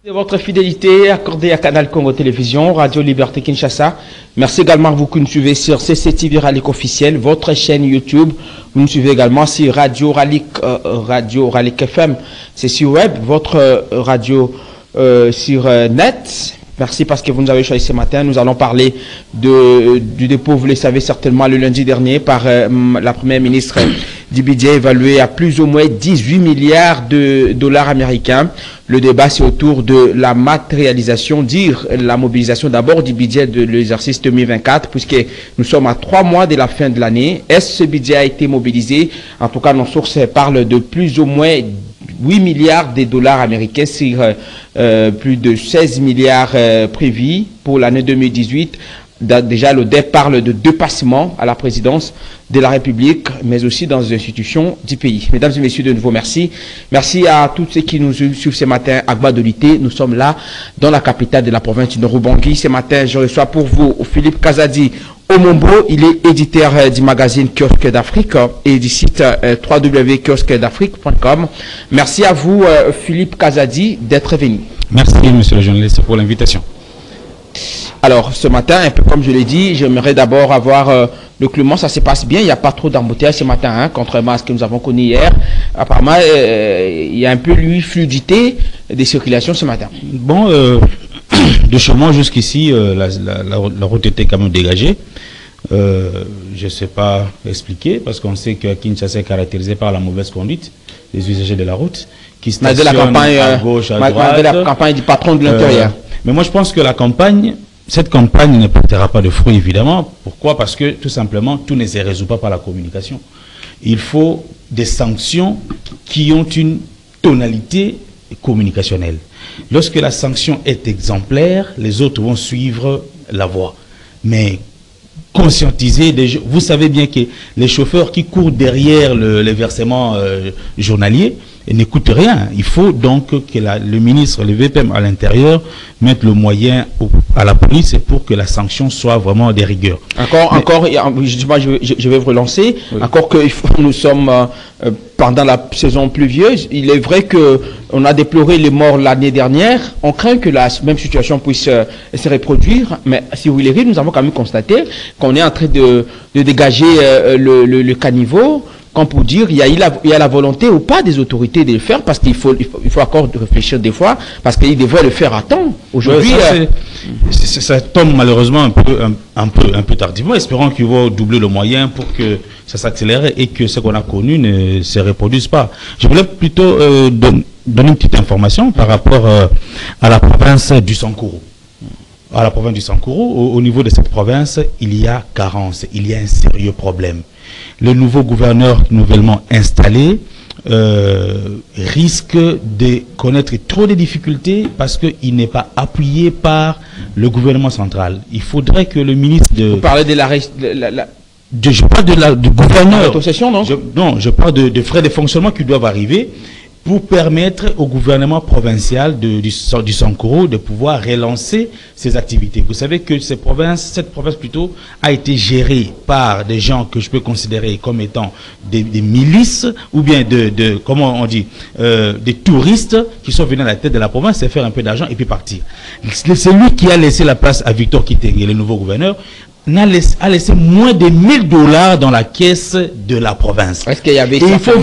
De votre fidélité accordée à Canal Congo Télévision, Radio Liberté Kinshasa. Merci également à vous qui nous suivez sur CCTV Ralik officiel, votre chaîne YouTube. Vous nous suivez également sur Radio Ralik FM. C'est sur web, votre radio sur net. Merci parce que vous nous avez choisi ce matin. Nous allons parler du dépôt, vous le savez certainement, le lundi dernier par la première ministre du budget évalué à plus ou moins 18 milliards de dollars américains. Le débat, c'est autour de la matérialisation, la mobilisation d'abord du budget de l'exercice 2024, puisque nous sommes à 3 mois de la fin de l'année. Est-ce que ce budget a été mobilisé? En tout cas, nos sources parlent de plus ou moins 8 milliards de dollars américains sur plus de 16 milliards prévus pour l'année 2018. Déjà, le DEP parle de dépassements à la présidence de la République, mais aussi dans les institutions du pays. Mesdames et messieurs, de nouveau, merci. Merci à tous ceux qui nous suivent ce matin à Gbadolité. Nous sommes là, dans la capitale de la province du Nord-Ubangi. Ce matin, je reçois pour vous Philippe Kazadi Omombo. Il est éditeur du magazine Kiosque d'Afrique et du site www.kiosquedafrique.com. Merci à vous, Philippe Kazadi, d'être venu. Merci, monsieur le journaliste, pour l'invitation. Alors, ce matin, un peu comme je l'ai dit, j'aimerais d'abord avoir le climat. Ça se passe bien, il n'y a pas trop d'embouteillage ce matin, hein, contrairement à ce que nous avons connu hier. Apparemment, il y a un peu, fluidité des circulations ce matin. Bon, de chez moi jusqu'ici, la route était quand même dégagée. Je ne sais pas expliquer, parce qu'on sait que Kinshasa est caractérisé par la mauvaise conduite des usagers de la route, qui stationnent à gauche, à droite. Malgré la campagne du patron de l'intérieur. Mais moi, je pense que cette campagne ne portera pas de fruits, évidemment. Pourquoi? Parce que, tout simplement, tout ne se résout pas par la communication. Il faut des sanctions qui ont une tonalité communicationnelle. Lorsque la sanction est exemplaire, les autres vont suivre la voie. Mais conscientiser, vous savez bien que les chauffeurs qui courent derrière les versements journaliers n'écoutent rien. Il faut donc que le ministre, le VPM à l'intérieur, mette le moyen à la police pour que la sanction soit vraiment des rigueurs. Je vais vous relancer. Oui. Encore que nous sommes pendant la saison pluvieuse, il est vrai qu'on a déploré les morts l'année dernière. On craint que la même situation puisse se reproduire. Mais si vous voulez, nous avons quand même constaté qu'on est en train de dégager le caniveau. Comme pour dire, il y a la volonté ou pas des autorités de le faire, parce qu'il faut encore réfléchir des fois, parce qu'ils devraient le faire à temps. Aujourd'hui, ça tombe malheureusement un peu tardivement. Espérons qu'ils vont doubler le moyen pour que ça s'accélère et que ce qu'on a connu ne se reproduise pas. Je voulais plutôt donner une petite information par rapport à la province du Sankuru. À la province du Sankuru, au niveau de cette province, il y a carence, il y a un sérieux problème. Le nouveau gouverneur nouvellement installé risque de connaître trop de difficultés parce qu'il n'est pas appuyé par le gouvernement central. Il faudrait que le ministre de... Vous parlez de je parle du gouverneur. Non, je parle de frais de fonctionnement qui doivent arriver pour permettre au gouvernement provincial du Sankuru de pouvoir relancer ses activités. Vous savez que cette province plutôt a été gérée par des gens que je peux considérer comme étant des milices ou bien comment on dit, des touristes qui sont venus à la tête de la province, c'est faire un peu d'argent et puis partir. C'est lui qui a laissé la place à Victor Kitenge, le nouveau gouverneur, a laissé moins de 1000 $ dans la caisse de la province. Est-ce qu'il y avait il faut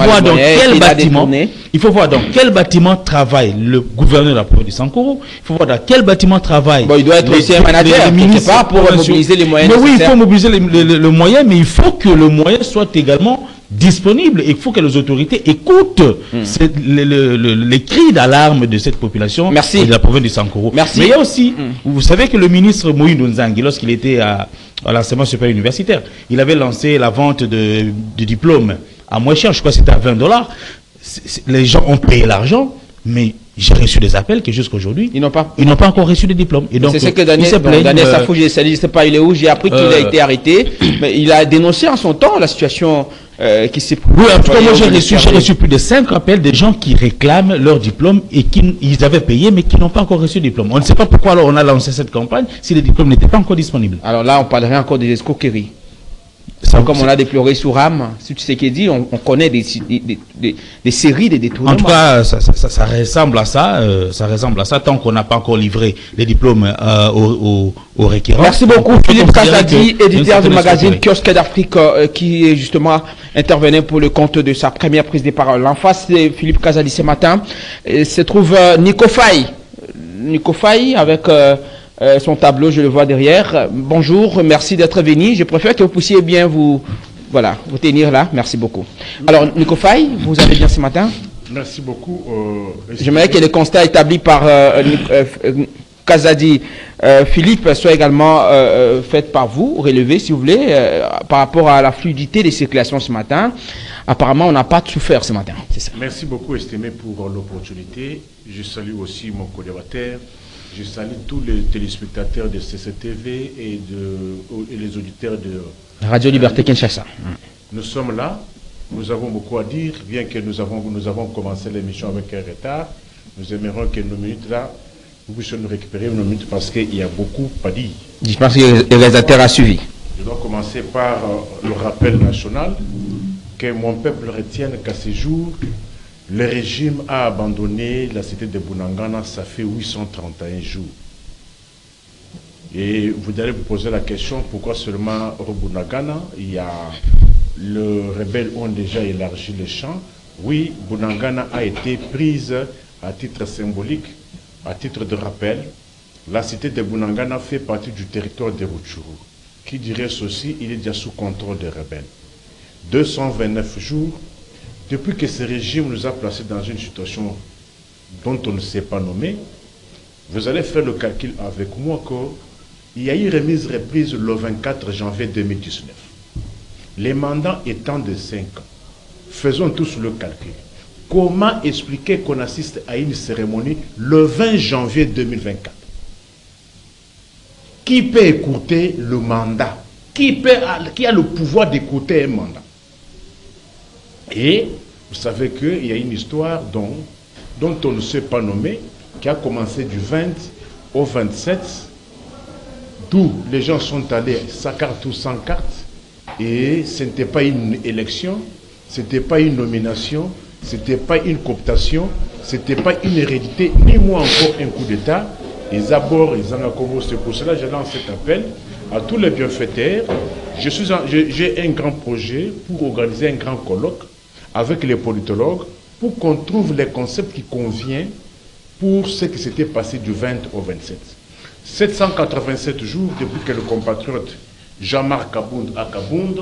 voir dans quel bâtiment travaille le gouverneur de la province du Sankuru. Il faut voir dans quel bâtiment travaille. Bon, il doit être aussi un manager, pas pour mobiliser les moyens. Mais oui, il faut mobiliser le moyen, mais il faut que le moyen soit également disponible. Il faut que les autorités écoutent les cris d'alarme de cette population de la province du Sankuru. Merci. Mais il y a aussi, vous savez que le ministre Moïse Nzangi, lorsqu'il était à l'enseignement supérieur universitaire, il avait lancé la vente de diplômes à moins cher, je crois que c'était à 20 $. Les gens ont payé l'argent, mais j'ai reçu des appels que jusqu'à aujourd'hui, ils n'ont pas encore reçu de diplôme. Et donc, c'est ce que Daniel Safou, je ne sais pas il est où, j'ai appris qu'il a été arrêté, mais il a dénoncé en son temps la situation qui s'est... Oui, en tout cas, moi j'ai reçu plus de 5 appels de gens qui réclament leur diplôme et ils avaient payé, mais qui n'ont pas encore reçu de diplôme. On ne sait pas pourquoi alors on a lancé cette campagne si les diplômes n'étaient pas encore disponibles. Alors là, on parlerait encore des escroqueries. Comme on a déploré sur RAM, si tu sais qu'il dit, on connaît des séries de détournements. En tout cas, ça ressemble à ça. Ça ressemble à ça tant qu'on n'a pas encore livré les diplômes aux requérants. Merci beaucoup, Philippe Kazadi, éditeur du magazine Kiosque d'Afrique, qui justement intervenait pour le compte de sa première prise de parole. En face de Philippe Kazadi ce matin se trouve Nico Faye. Nico Faye avec son tableau, je le vois derrière. Bonjour, merci d'être venu. Je préfère que vous puissiez bien vous tenir là. Merci beaucoup. Alors, Nico Faye, vous allez bien ce matin? Merci beaucoup. J'aimerais que le constat établi par Kazadi Philippe soit également fait par vous, relevé si vous voulez, par rapport à la fluidité des circulations ce matin. Apparemment, on n'a pas souffert ce matin. Ça. Merci beaucoup, estimé, pour l'opportunité. Je salue aussi mon collaborateur. Je salue tous les téléspectateurs de CCTV et les auditeurs de Radio Liberté Kinshasa. Nous sommes là, nous avons beaucoup à dire, bien que nous avons commencé l'émission avec un retard. Nous aimerions que nos minutes là, nous puissions nous récupérer nos minutes parce qu'il y a beaucoup à dire. Je pense que le réalisateur a suivi. Je dois commencer par le rappel national, que mon peuple retienne qu'à ce jour, le régime a abandonné la cité de Bunagana, ça fait 831 jours. Et vous allez vous poser la question, pourquoi seulement au Bunagana? Il y a les rebelles ont déjà élargi le champ. Oui, Bunagana a été prise à titre symbolique, à titre de rappel. La cité de Bunagana fait partie du territoire de Rutshuru. Qui dirait ceci, il est déjà sous contrôle des rebelles. 229 jours. Depuis que ce régime nous a placés dans une situation dont on ne s'est pas nommé, vous allez faire le calcul avec moi qu'il y a eu remise reprise le 24 janvier 2019. Les mandats étant de 5 ans. Faisons tous le calcul. Comment expliquer qu'on assiste à une cérémonie le 20 janvier 2024? Qui peut écouter le mandat? Qui a le pouvoir d'écouter un mandat? Et vous savez qu'il y a une histoire dont on ne s'est pas nommé, qui a commencé du 20 au 27, d'où les gens sont allés sa carte ou sans carte, et ce n'était pas une élection, ce n'était pas une nomination, ce n'était pas une cooptation, ce n'était pas une hérédité, ni moi encore un coup d'État. Et d'abord, c'est pour cela que je lance cet appel à tous les bienfaiteurs. J'ai un grand projet pour organiser un grand colloque avec les politologues pour qu'on trouve les concepts qui conviennent pour ce qui s'était passé du 20 au 27. 787 jours depuis que le compatriote Jean-Marc Akabound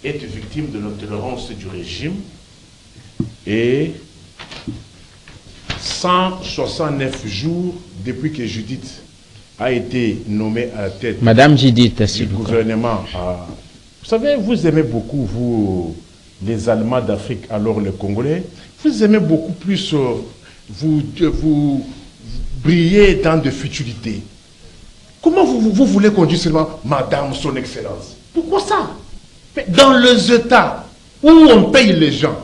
est victime de l'intolérance du régime et 169 jours depuis que Judith a été nommée à la tête Madame Judith, du gouvernement. Vous savez, vous aimez beaucoup, vous, les Allemands d'Afrique, alors les Congolais, vous aimez beaucoup plus, vous brillez dans de futilités. Comment vous voulez qu'on dise seulement Madame, Son Excellence? Pourquoi ça? Dans les États où on paye les gens,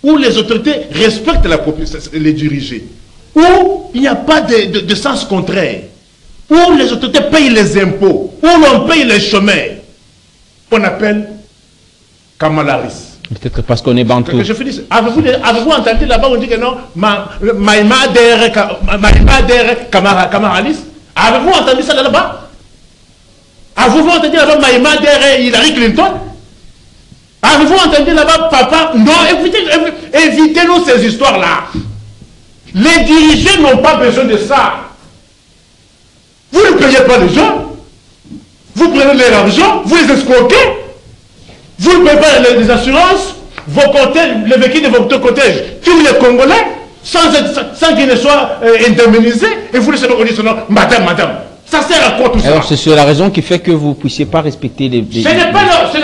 où les autorités respectent la population, les dirigés, où il n'y a pas de sens contraire, où les autorités payent les impôts, où l'on paye les chômeurs, on appelle Kamalaris. Peut-être parce qu'on est bantou. Je finis. Avez-vous entendu là-bas, on dit que non, Maïma der Kamaralis? Avez-vous entendu ça là-bas? Avez-vous entendu là-bas Maïma der Hillary Clinton? Avez-vous entendu là-bas papa? Non, évitez-nous ces histoires-là. Les dirigeants n'ont pas besoin de ça. Vous ne payez pas les gens. Vous prenez leur argent, vous les escroquez. Vous ne payez pas les assurances. Vos côtés, les véhicules de votre cottage tuent les Congolais sans qu'ils ne soient indemnisés. Et vous laissez dire non, madame. Ça sert à quoi tout ça? Alors c'est sur la raison qui fait que vous ne puissiez pas respecter les... Ce n'est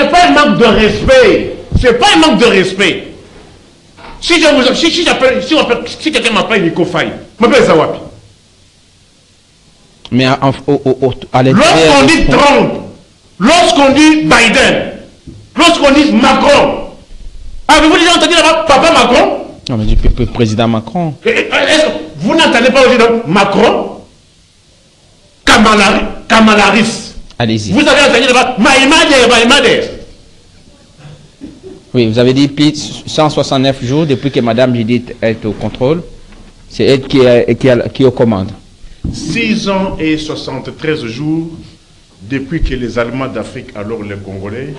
pas un manque de respect. Ce n'est pas un manque de respect. Si quelqu'un m'appelle Nico Faye, m'appelle Zawapi. Mais à lorsqu'on dit Trump, lorsqu'on dit Biden, lorsqu'on dit Macron, avez-vous déjà entendu là-bas Papa Macron? Non, mais du président Macron. Vous n'entendez pas aussi donc Macron, Kamalaris. Allez-y. Vous avez entendu là-bas Maïmader. Oui, vous avez dit 169 jours depuis que Madame Judith est au contrôle. C'est elle qui est aux commandes. 6 ans et 73 jours depuis que les Allemands d'Afrique, alors les Congolais,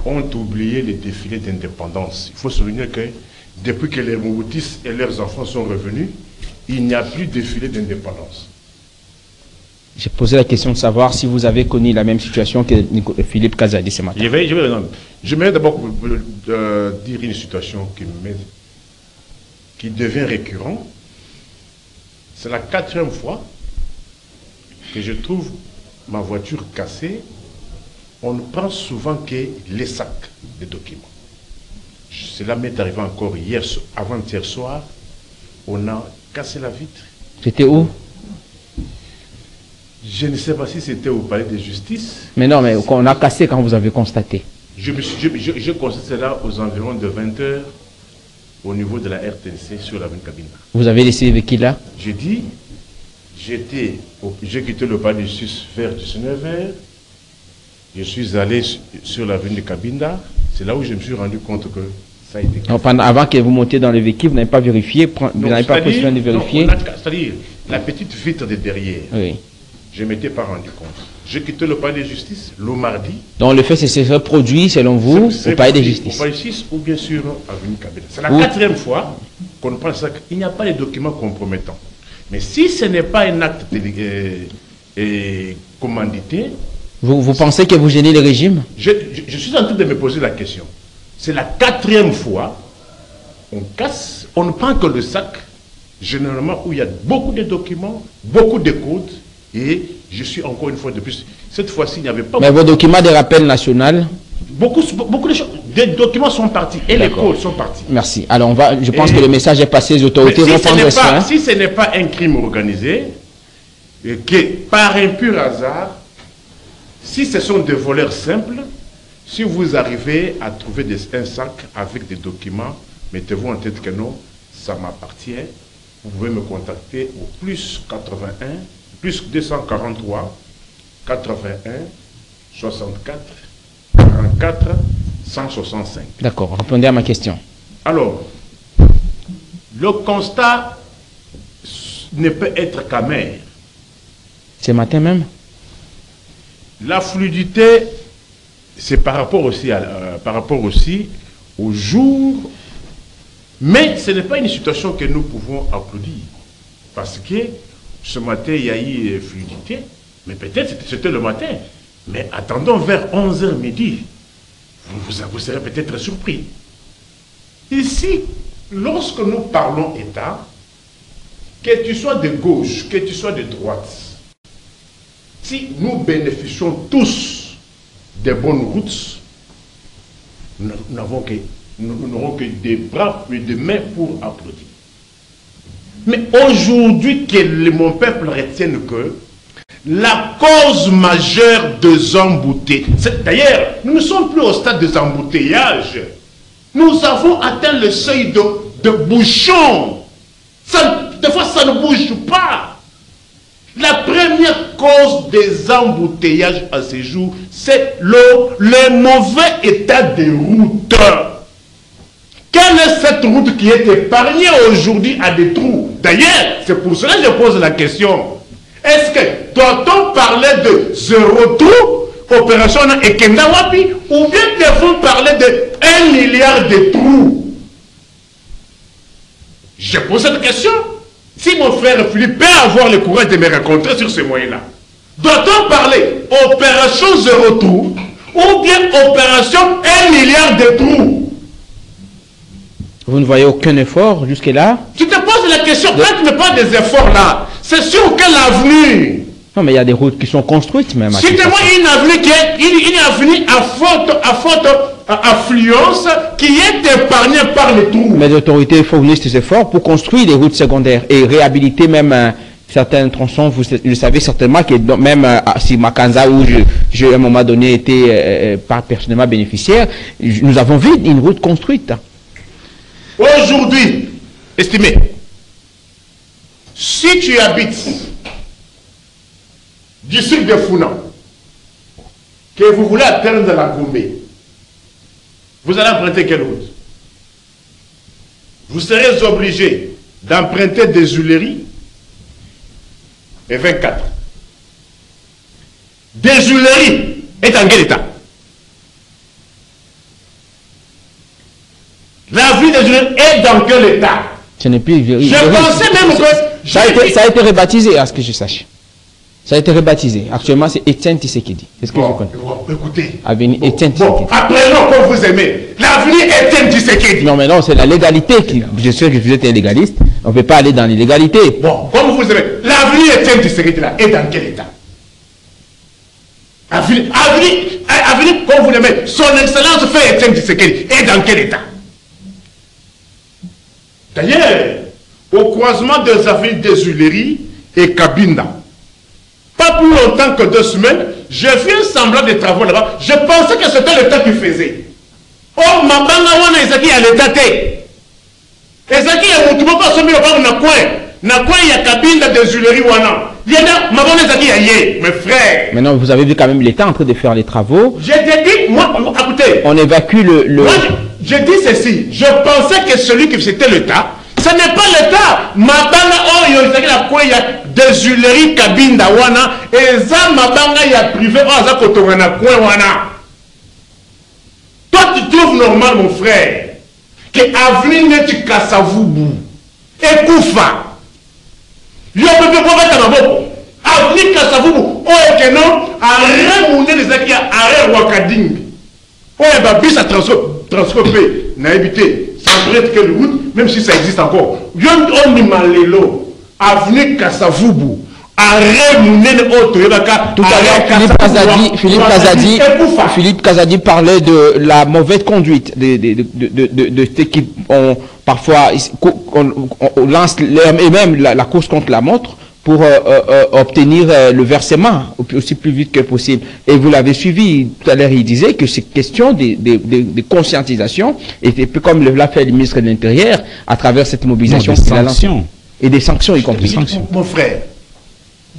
ont oublié les défilés d'indépendance. Il faut se souvenir que depuis que les Mobutis et leurs enfants sont revenus, il n'y a plus de défilé d'indépendance. J'ai posé la question de savoir si vous avez connu la même situation que Philippe Kazadi ce matin. Je vais d'abord dire une situation qui devient récurrente. C'est la 4e fois que je trouve ma voiture cassée. On ne prend souvent que les sacs de documents. Cela m'est arrivé encore avant-hier soir. On a cassé la vitre. C'était où? Je ne sais pas si c'était au palais de justice. Mais non, mais on a cassé quand vous avez constaté. Je constaté cela aux environs de 20 h au niveau de la RTNC sur l'avenue Kabinda. Vous avez laissé le véhicule là? J'ai dit, j'ai quitté le palais de justice vers 19 h. Je suis allé sur l'avenue de Kabinda. C'est là où je me suis rendu compte que ça a été cassé. Non, avant que vous montiez dans le véhicule, vous n'avez pas vérifié, vous n'avez pas pris soin de vérifier? C'est-à-dire, la petite vitre de derrière. Oui. Je ne m'étais pas rendu compte. J'ai quitté le palais de justice le mardi. Donc le fait, c'est se reproduit, selon vous, au palais de justice. Au palais de justice ou bien sûr avenue Kabila. C'est la 4e fois qu'on prend ça. Il n'y a pas de documents compromettants. Mais si ce n'est pas un acte commandité... Vous pensez que vous gênez le régime? Je suis en train de me poser la question. C'est la 4e fois on casse, on ne prend que le sac, généralement où il y a beaucoup de documents, beaucoup de codes. Et je suis encore une fois de plus. Cette fois-ci, il n'y avait pas... Mais vos documents de rappel national? Beaucoup de choses. Des documents sont partis et les codes sont partis. Merci. Alors, je pense que le message est passé. Les autorités vont prendre soin. Si ce n'est pas un crime organisé, et que par un pur hasard, si ce sont des voleurs simples, si vous arrivez à trouver un sac avec des documents, mettez-vous en tête que non, ça m'appartient. Vous pouvez me contacter au plus 81 plus 243 81 64 44 165. D'accord, répondez à ma question. Alors, le constat ne peut être qu'amer. Ce matin même? La fluidité, c'est par rapport aussi au jour, mais ce n'est pas une situation que nous pouvons applaudir. Parce que ce matin, il y a eu fluidité, mais peut-être c'était le matin. Mais attendons vers 11 h midi. Vous serez peut-être surpris. Ici, lorsque nous parlons État, que tu sois de gauche, que tu sois de droite, si nous bénéficions tous des bonnes routes, nous n'aurons que des bras et des mains pour applaudir. Mais aujourd'hui, que mon peuple retienne que la cause majeure des embouteillages, d'ailleurs, nous ne sommes plus au stade des embouteillages. Nous avons atteint le seuil de bouchon. Des fois, ça ne bouge pas. La première cause des embouteillages à ce jour, c'est le mauvais état des routes. Quelle est cette route qui est épargnée aujourd'hui à des trous? D'ailleurs, c'est pour cela que je pose la question. Est-ce que doit-on parler de 0 trou, opération Ekenda Wapi, ou bien devons parler de 1 milliard de trous? Je pose cette question. Si mon frère Philippe peut avoir le courage de me rencontrer sur ce moyen-là, doit-on parler opération 0 trou, ou bien opération 1 milliard de trous? Vous ne voyez aucun effort jusque-là? Tu te poses la question, quand tu ne pas des efforts là, c'est sur quelle avenue? Non, mais il y a des routes qui sont construites même. Citez-moi une avenue qui est une avenue à forte affluence qui est épargnée par les trous. Mais les autorités fournissent des efforts pour construire des routes secondaires et réhabiliter même certains tronçons. Vous le savez certainement que même si Makanza, où j'ai à un moment donné été pas personnellement bénéficiaire, nous avons vu une route construite. Aujourd'hui, estimez, si tu habites du sud de Founan, que vous voulez atteindre la Gombe, Vous allez emprunter quelle route? Vous serez obligé d'emprunter des Huileries et 24. Des Huileries est en quel état? La ville des Huileries est dans quel état? Ce n'est plus... Je pensais même que... Ça a été rebaptisé, à ce que je sache. Ça a été rebaptisé. Actuellement, c'est Etienne Tshisekedi. Est-ce que je connais? Écoutez. Avenue Etienne Tshisekedi. Apprenons comme vous aimez. L'avenue Etienne Tshisekedi. Non, mais non, c'est la légalité qui... Je sais que vous êtes un légaliste. On ne peut pas aller dans l'illégalité. Bon, comme vous aimez. L'avenue Etienne Tshisekedi là est dans quel état? Avenue, comme vous l'aimez. Son Excellence fait Etienne Tshisekedi est dans quel état? D'ailleurs, au croisement des avenues des Huileries et Cabinda, pas plus longtemps que 2 semaines, j'ai fait un semblant de travaux là-bas. Je pensais que c'était l'État qui faisait. Oh, ma banga wana ezaki à l'État te. Ezaki ya mutu moko asomi lopango na coin. Na coin ya Cabinda des Huileries wana. Yena, ma banga ezaki ya ye, mes frères. Maintenant, vous avez vu quand même l'État en train de faire les travaux. J'ai dit, moi, écoutez. On évacue le... Moi, je dis ceci. Je pensais que celui qui c'était l'État. Ce n'est pas l'État. Mabanga oyo ezaki la coin ya des Huileries Cabinda wana eza mabanga ya privé oyo aza kotonga na coin wana. Toi tu trouves normal mon frère que avenue neti Kasavubu ekufa yo pepe kobeta maboko avenue Kasavubu oyo keno arrêt monene ezaki ya arrêt Wakadingi oyo babis a transcopé na évité. Ça pourrait être quelle route, même si ça existe encore. On dit Malelo, avenue Kasavubu, arrêt Mounene Otoyobaka. Tout à l'heure, Philippe Kazadi parlait de la mauvaise conduite de ceux qui ont parfois on lance et même la course contre la montre pour obtenir le versement aussi plus vite que possible. Et vous l'avez suivi, tout à l'heure il disait que c'est question de conscientisation, et comme l'a fait le ministre de l'Intérieur, à travers cette mobilisation. Non, des sanctions. Et des sanctions y compris. Mon frère,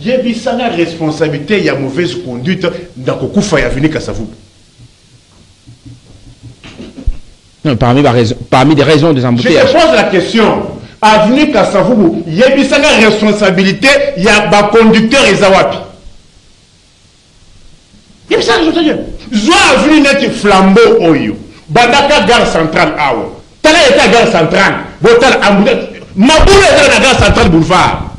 il y a une responsabilité, il y a mauvaise conduite dans le coup de venir Kasavubu. Parmi des raisons des embouteillages. Je te pose la question. Avenue Kasavubu, il y a une responsabilité, il y a un conducteur et Zawapi. Il y a une responsabilité. Zoa avenue net flambeau oyo. Bandaka gare centrale awo. Tala est gare centrale. Botal ambulance. Maboule est la gare centrale boulevard.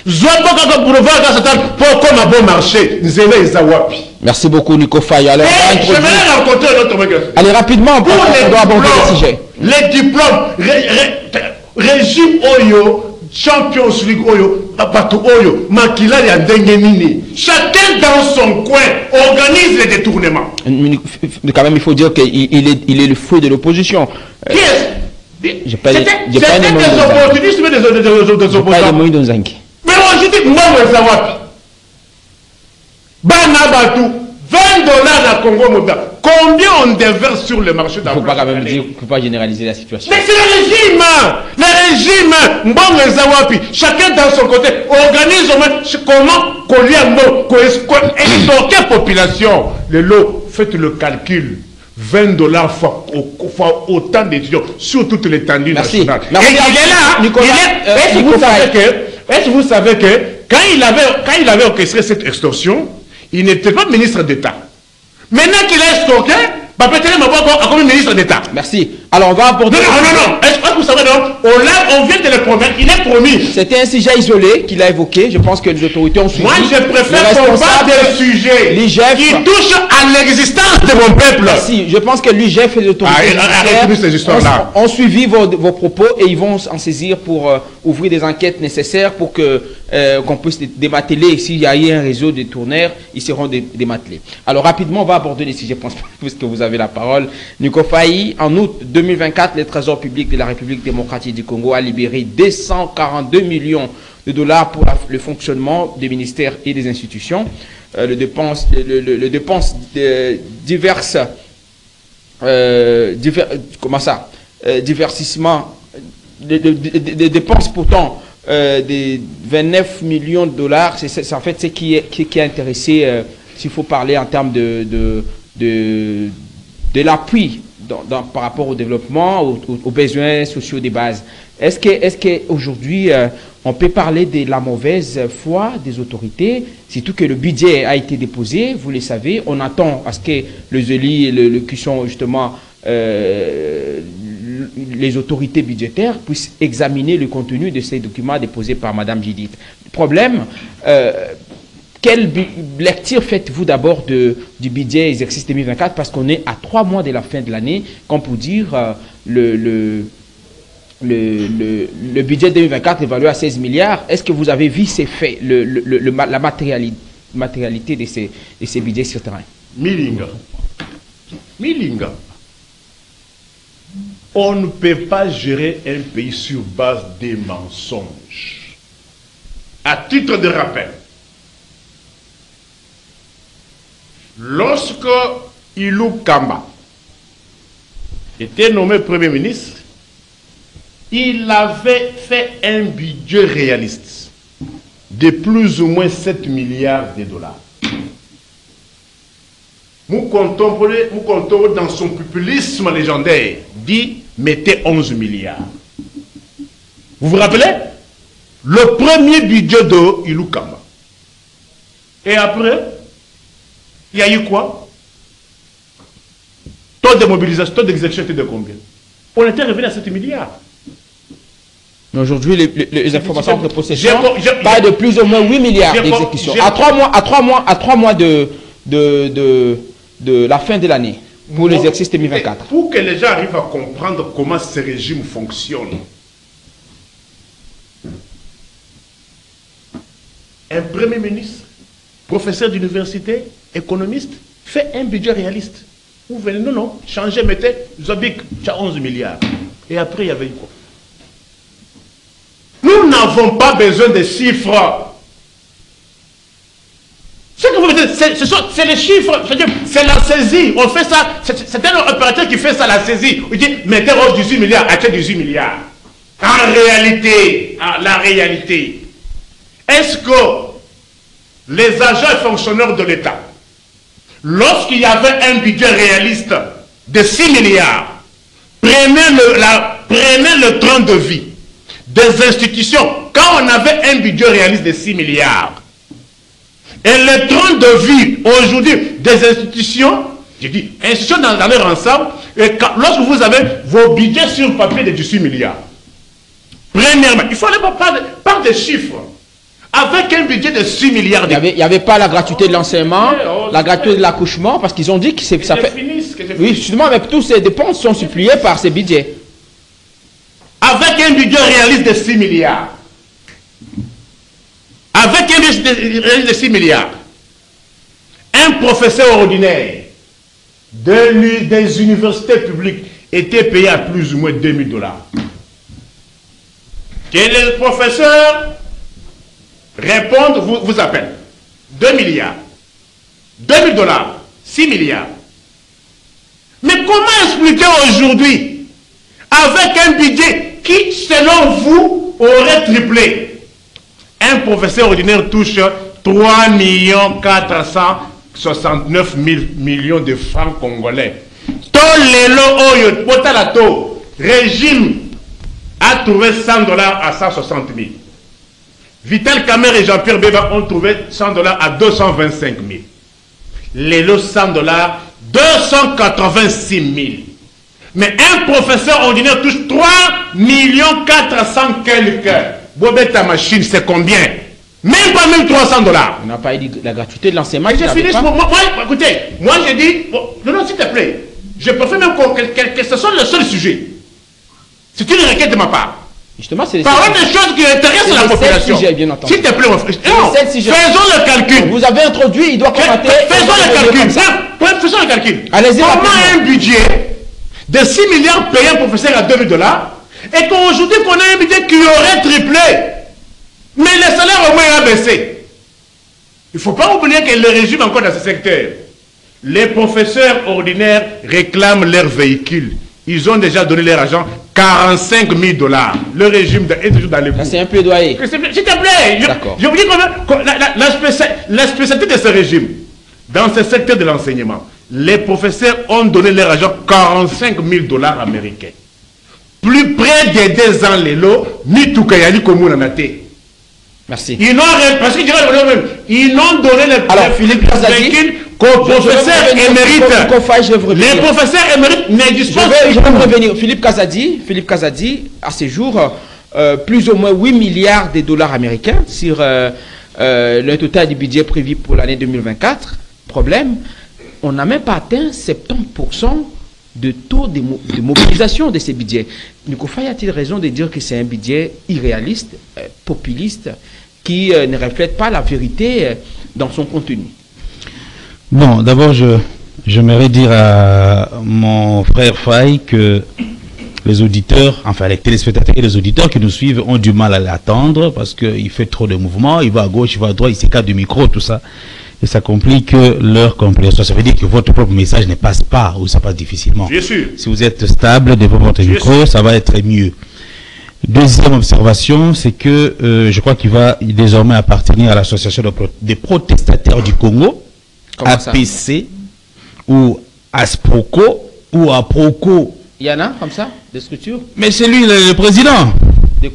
Zoa boka boulevard gare centrale pour comme un bon marché. Nzele et Zawapi. Merci beaucoup Nico Faye. Alors, je vais rencontrer l'autre mec. Allez rapidement, on doit aborder le sujet. Les diplômes, régime Oyo, Champions League Oyo, Bato Oyo, Makila ya Dengenini. Chacun dans son coin organise les détournements. Quand même, il faut dire qu'il est le fruit de l'opposition. Qui est-ce? J'ai pas des opportunistes, mais des opposants. Mais je dis, moi, je sais pas. Bana Batou, $20 à Congo Mobile. Combien on déverse sur le marché d'emploi? Il ne faut pas quand même dire, il ne faut pas généraliser la situation. Mais c'est le régime, Mbongo Zawapi, chacun dans son côté, organise comment stocker population. Le lot, faites le calcul. $20 fois autant d'étudiants sur toute l'étendue nationale. Merci. Et il est là, Nicolas. Est-ce que vous savez que quand il avait orchestré cette extorsion, il n'était pas ministre d'État. Maintenant qu'il a escorté, peut-être comme ministre d'État. Merci. Alors on va aborder... Non. Est-ce que vous savez, non? On vient de le promettre, il est promis. C'était un sujet isolé qu'il a évoqué. Je pense que les autorités ont suivi. Moi, je préfère combattre des sujets qui touchent à l'existence de mon peuple. Merci. Je pense que l'UGF et les autorités ont suivi vos propos et ils vont en saisir pour ouvrir des enquêtes nécessaires pour qu'on puisse démanteler. S'il y a eu un réseau de tourneurs, ils seront démantelés. Alors rapidement, on va aborder les sujets, puisque vous avez la parole. Nico Faye, en août 2024, le Trésor public de la République démocratique du Congo a libéré 242 millions de dollars pour le fonctionnement des ministères et des institutions. Les dépenses diverses, diversissement, des dépenses pourtant des 29 millions de dollars, c'est en fait ce qui a intéressé, s'il faut parler en termes de l'appui par rapport au développement, aux besoins sociaux des bases. Est-ce qu'aujourd'hui, on peut parler de la mauvaise foi des autorités, surtout que le budget a été déposé, vous le savez, on attend à ce que les élus, qui sont justement les autorités budgétaires, puissent examiner le contenu de ces documents déposés par Mme Judith. Problème, quelle lecture faites-vous d'abord du budget exercice 2024, parce qu'on est à 3 mois de la fin de l'année, comme pour dire le budget 2024 évalué à 16 milliards. Est-ce que vous avez vu ces faits, la matérialité de ces budgets sur terrain? Milinga. On ne peut pas gérer un pays sur base des mensonges. À titre de rappel, lorsque Ilou Kamba était nommé Premier ministre, il avait fait un budget réaliste de plus ou moins 7 milliards de dollars. Nous comptons dans son populisme légendaire, dit mettez 11 milliards. Vous vous rappelez? Le premier budget de Ilou Kamba. Et après, il y a eu quoi? Taux de mobilisation, taux d'exécution était de combien? On était revenu à 7 milliards. Mais aujourd'hui, les informations de possession parlent de plus ou moins 8 milliards d'exécution. À 3 mois de la fin de l'année, pour l'exercice 2024. Pour que les gens arrivent à comprendre comment ce régime fonctionne, un premier ministre, professeur d'université, économiste, fait un budget réaliste. Vous venez, non, changez, mettez, Zobik, tu as 11 milliards. Et après, il y avait quoi? Nous n'avons pas besoin de chiffres. Ce que vous dites, c'est les chiffres, c'est la saisie. On fait ça, c'est un opérateur qui fait ça, la saisie. Il dit, mettez 18 milliards, achetez 18 milliards. En réalité, la réalité, est-ce que les agents et fonctionnaires de l'État, lorsqu'il y avait un budget réaliste de 6 milliards, prenaient le train de vie des institutions, quand on avait un budget réaliste de 6 milliards, et le train de vie aujourd'hui des institutions, je dis institutions dans leur ensemble, et lorsque vous avez vos budgets sur papier de 18 milliards, premièrement, il faut aller par des chiffres. Avec un budget de 6 milliards. Il n'y avait pas la gratuité de l'enseignement, la gratuité de l'accouchement, parce qu'ils ont dit que ça fait... Oui, justement, mais toutes ces dépenses sont suppliées par ces budgets. Avec un budget réaliste de 6 milliards. Avec un budget réaliste de 6 milliards. Un professeur ordinaire des universités publiques était payé à plus ou moins 2000 $. Que les professeurs répondent, vous appellent 2 milliards. 2000 $, 6 milliards. Mais comment expliquer aujourd'hui, avec un budget qui, selon vous, aurait triplé, un professeur ordinaire touche 3 469 000 millions de francs congolais. Régime a trouvé 100 $ à 160 000. Vital Kamerhe et Jean-Pierre Bemba ont trouvé 100 $ à 225 000. Les lots 100 $, 286 000. Mais un professeur ordinaire touche 3 400 000 quelques. Bobet ta machine, c'est combien? Même pas 300 $. On n'a pas eu la gratuité de l'enseignement. Je finis. Écoutez, moi j'ai dit, non, s'il te plaît, je préfère même que ce soit le seul sujet. C'est une requête de ma part. Justement, c'est parlons des choses qui intéressent la population. S'il te plaît, mon frère. Non, faisons le calcul. Vous avez introduit, il doit commenter. Faisons le calcul. Faisons le calcul. Allez-y. Comment un budget de 6 milliards payé un professeur à 2000 $, et qu'aujourd'hui qu'on a un budget qui aurait triplé, mais le salaire au moins a baissé. Il ne faut pas oublier que le régime encore dans ce secteur. Les professeurs ordinaires réclament leur véhicule. Ils ont déjà donné leur argent 45 000 $. Le régime est toujours dans les bouts. C'est un plaidoyer. S'il te plaît, je vous dis la spécialité de ce régime, dans ce secteur de l'enseignement, les professeurs ont donné leur argent 45 000 $ américains. Plus près des 2 ans, les lots, ni tout kayali comme on a été. Merci. Ils n'ont parce qu'ils ils n'ont donné les. Alors, Philippe Kazadi, professeurs émérites. Les professeurs émérites n'existent pas. Je vais revenir. Philippe Kazadi, à ce jour, plus ou moins 8 milliards de dollars américains sur le total du budget prévu pour l'année 2024. Problème, on n'a même pas atteint 70% de taux de mobilisation de ces budgets. Nico Faye a-t-il raison de dire que c'est un budget irréaliste, populiste, qui ne reflète pas la vérité dans son contenu? Bon, d'abord, j'aimerais dire à mon frère Faye que les auditeurs, enfin les téléspectateurs et les auditeurs qui nous suivent ont du mal à l'attendre parce qu'il fait trop de mouvements, il va à gauche, il va à droite, il s'écarte du micro, tout ça. Et ça complique leur compréhension. Ça veut dire que votre propre message ne passe pas ou ça passe difficilement. Bien sûr. Si vous êtes stable devant votre micro, ça va être mieux. Deuxième observation, c'est que je crois qu'il va désormais appartenir à l'association des protestataires du Congo, APC, ou ASPROCO, ou APROCO. Il y en a comme ça, des structures? Mais c'est lui le président. Les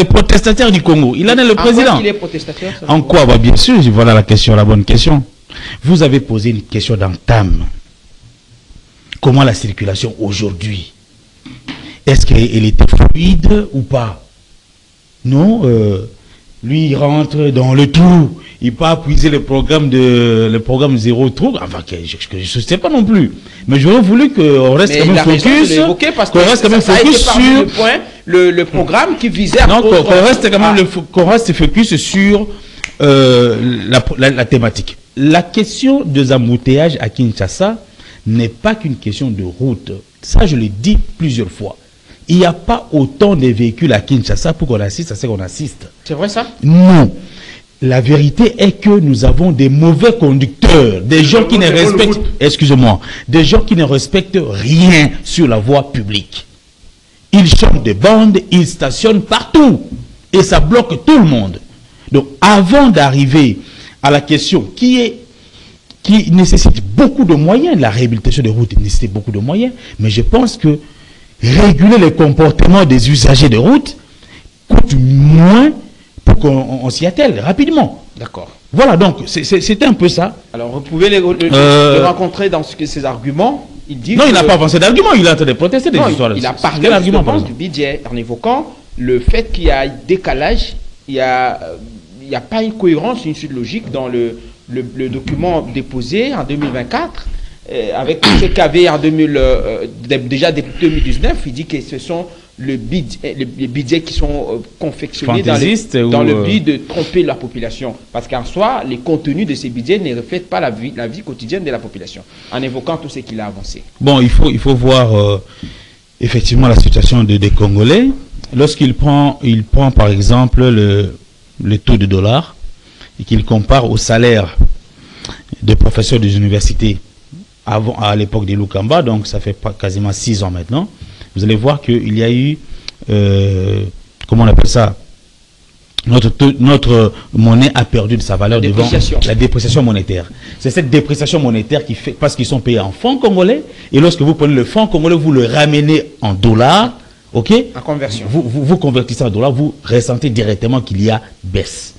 protestataires du Congo. Il en est le président. Il est protestataire, en quoi? Bah, bien sûr, voilà la question, la bonne question. Vous avez posé une question d'entame. Comment la circulation aujourd'hui? Est-ce qu'elle était fluide ou pas? Non, lui il rentre dans le trou. Il peut puiser le programme zéro trou. Enfin, je ne sais pas non plus. Mais j'aurais voulu qu'on reste quand même focus. Qu'on reste quand même focus sur le programme qui visait à. Non, qu'on reste focus sur la thématique. La question des embouteillages à Kinshasa n'est pas qu'une question de route. Ça, je l'ai dit plusieurs fois. Il n'y a pas autant de véhicules à Kinshasa pour qu'on assiste à ce qu'on assiste. C'est vrai ça? Non. La vérité est que nous avons des mauvais conducteurs, des gens qui ne respectent, excusez-moi, des gens qui ne respectent rien sur la voie publique. Ils chantent des bandes, ils stationnent partout et ça bloque tout le monde. Donc, avant d'arriver à la question qui nécessite beaucoup de moyens, la réhabilitation des routes nécessite beaucoup de moyens, mais je pense que réguler les comportements des usagers de route coûte moins pour qu'on s'y attelle rapidement. D'accord. Voilà, donc c'était un peu ça. Alors, vous pouvez le rencontrer dans ces arguments. Il dit non, il n'a pas avancé d'argument, il a en train de protester des histoires. Il a parlé du budget en évoquant le fait qu'il y a décalage, il n'y a pas une cohérence, une suite logique dans le document déposé en 2024. Avec ce qu'il y avait en déjà depuis 2019, il dit que ce sont les budgets qui sont confectionnés dans le but de tromper la population. Parce qu'en soi, les contenus de ces budgets ne reflètent pas la vie quotidienne de la population, en évoquant tout ce qu'il a avancé. Bon, il faut voir effectivement la situation des Congolais. Lorsqu'il prend par exemple le taux de dollar et qu'il compare au salaire des professeurs des universités à l'époque de Lukamba, donc ça fait quasiment 6 ans maintenant, vous allez voir qu'il y a eu, comment on appelle ça, notre monnaie a perdu de sa valeur devant la dépréciation monétaire. C'est cette dépréciation monétaire qui fait, parce qu'ils sont payés en francs congolais, et lorsque vous prenez le franc congolais, vous le ramenez en dollars, ok? En conversion. Vous convertissez en dollars, vous ressentez directement qu'il y a baisse